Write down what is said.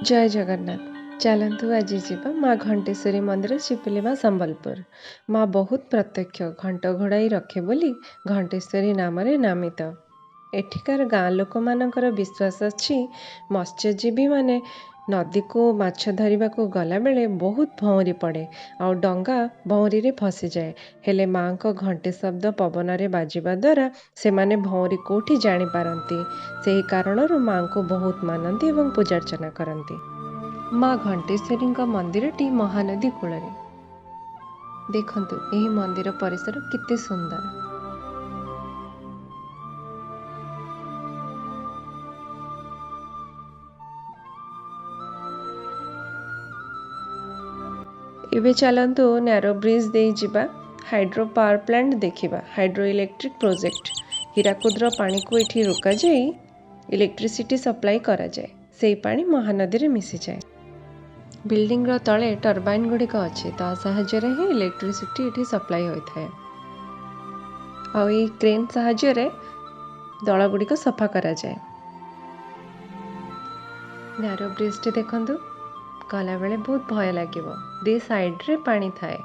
जय जगन्नाथ। चलतु आज जावा माँ घंटेश्वरी मंदिर शिपिलीमा संबलपुर। माँ बहुत प्रत्यक्ष घंट घोड़ाई रखे बोली घंटेश्वरी नाम नामित। एठिकार गाँ लोक मानकर विश्वास अच्छी मत्स्यजीवी माने नदी को माछ धरिबा को गला बेले बहुत भौरी पड़े आ डंगा भौरी रे फसी जाए। हेले माँ को घंटे शब्द पवन रे बाजिबा द्वारा से माने भौरी कोठी जानी पारंती। सेही कारणरू माँ को बहुत मानती एवं पूजार्चना करती। माँ घंटेश्वरी मंदिरटी महानदी कूल देखंतु एही मंदिर परिसर केते सुंदर। एबे चलतु नैरो ब्रिज दे जिबा हाइड्रो पावर प्लांट देखिबा। हाइड्रो इलेक्ट्रिक प्रोजेक्ट हीराकुद्र पानी को एठी रोका जाई इलेक्ट्रिसिटी सप्लाई करा जाए। सेही पानी महानदी रे मिसी जाए। बिल्डिंग रो तले टर्बाइन गुड़िक अच्छे ता साहाय्य रे ही इलेक्ट्रिसिटी एठी सप्लाई होइथाय। आ ई क्रेन साहाय्य रे दଳ गुड़िक सफा करा जाए। नैरो ब्रिज टी देखंतु गला बेले बहुत भय लागिबो। दी साइड रे पानी थाए।